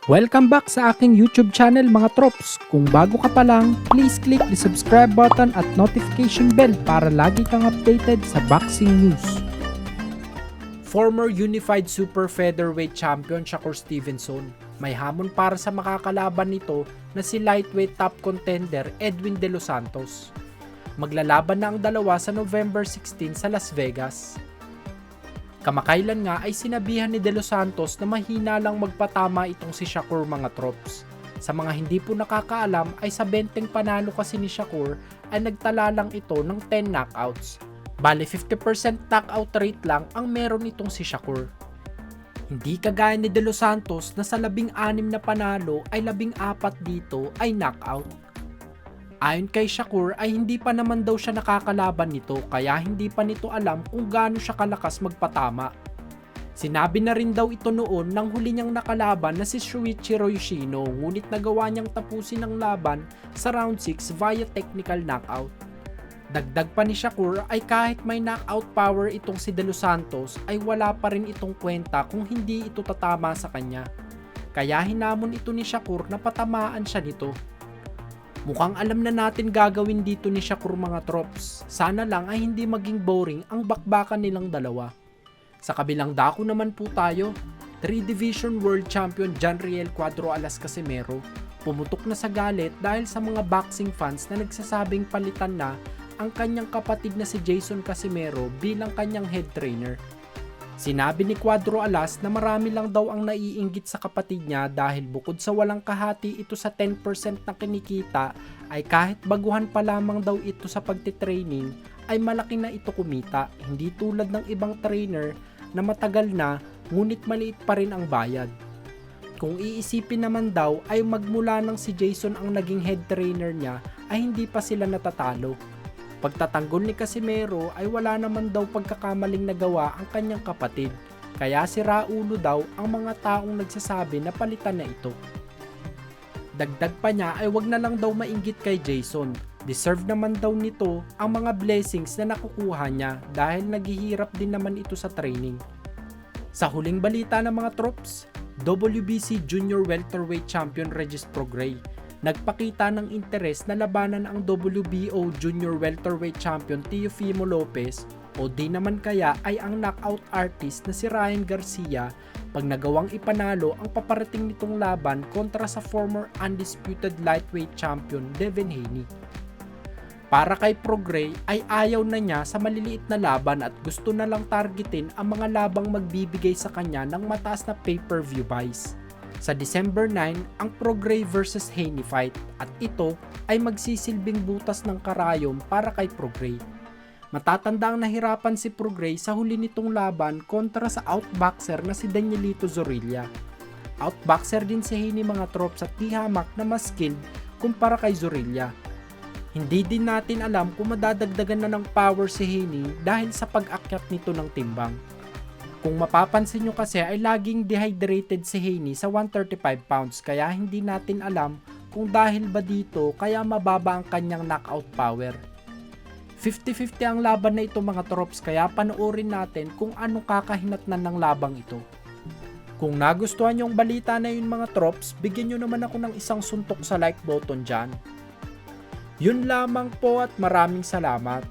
Welcome back sa aking YouTube channel mga trops. Kung bago ka pa lang, please click the subscribe button at notification bell para lagi kang updated sa boxing news. Former Unified Super Featherweight Champion Shakur Stevenson may hamon para sa makakalaban nito na si lightweight top contender Edwin De Los Santos. Maglalaban na ang dalawa sa November 16 sa Las Vegas. Kamakailan nga ay sinabihan ni De Los Santos na mahina lang magpatama itong si Shakur mga trops. Sa mga hindi po nakakaalam ay sa 20 panalo kasi ni Shakur ay nagtala lang ito ng 10 knockouts. Bale 50% knockout rate lang ang meron itong si Shakur. Hindi kagaya ni De Los Santos na sa 16 na panalo ay 14 dito ay knockout. Ayon kay Shakur ay hindi pa naman daw siya nakakalaban nito kaya hindi pa nito alam kung gaano siya kalakas magpatama. Sinabi na rin daw ito noon nang huli niyang nakalaban na si Shuichiro Yoshino ngunit nagawa niyang tapusin ang laban sa round 6 via technical knockout. Dagdag pa ni Shakur ay kahit may knockout power itong si De Los Santos ay wala pa rin itong kwenta kung hindi ito tatama sa kanya. Kaya hinamon ito ni Shakur na patamaan siya nito. Mukhang alam na natin gagawin dito ni Shakur mga trops. Sana lang ay hindi maging boring ang bakbakan nilang dalawa. Sa kabilang dako naman po tayo, 3-Division World Champion Janriel Cuadro Alas Casimero pumutok na sa galit dahil sa mga boxing fans na nagsasabing palitan na ang kanyang kapatid na si Jason Casimero bilang kanyang head trainer. Sinabi ni Cuadro Alas na marami lang daw ang naiinggit sa kapatid niya dahil bukod sa walang kahati ito sa 10% na kinikita ay kahit baguhan pa lamang daw ito sa pagtitraining ay malaki na ito kumita, hindi tulad ng ibang trainer na matagal na ngunit maliit pa rin ang bayad. Kung iisipin naman daw ay magmula nang si Jason ang naging head trainer niya ay hindi pa sila natatalo. Pagtatanggol ni Casimero ay wala naman daw pagkakamaling nagawa ang kanyang kapatid, kaya sira ulo daw ang mga taong nagsasabi na palitan na ito. Dagdag pa niya ay wag na lang daw mainggit kay Jason, deserve naman daw nito ang mga blessings na nakukuha niya dahil naghihirap din naman ito sa training. Sa huling balita ng mga trops, WBC Junior Welterweight Champion Regis Prograis nagpakita ng interes na labanan ang WBO Junior Welterweight Champion Teofimo Lopez o di naman kaya ay ang knockout artist na si Ryan Garcia pag nagawang ipanalo ang paparating nitong laban kontra sa former undisputed lightweight champion Devin Haney. Para kay Prograis ay ayaw na niya sa maliliit na laban at gusto na lang targetin ang mga labang magbibigay sa kanya ng mataas na pay-per-view buys. Sa December 9 ang Prograis vs Haney fight at ito ay magsisilbing butas ng karayom para kay Prograis. Matatanda ang nahirapan si Prograis sa huli nitong laban kontra sa outboxer na si Danielito Zorrilla. Outboxer din si Haney mga trops at di hamak na mas skilled kumpara kay Zorrilla. Hindi din natin alam kung madadagdagan na ng power si Haney dahil sa pag-akyat nito ng timbang. Kung mapapansin nyo kasi ay laging dehydrated si Haney sa 135 pounds kaya hindi natin alam kung dahil ba dito kaya mababa ang kanyang knockout power. 50-50 ang laban na ito mga trops kaya panoorin natin kung anong kakahinatnan ng labang ito. Kung nagustuhan nyo ang balita na yun mga trops, bigyan nyo naman ako ng isang suntok sa like button dyan. Yun lamang po at maraming salamat.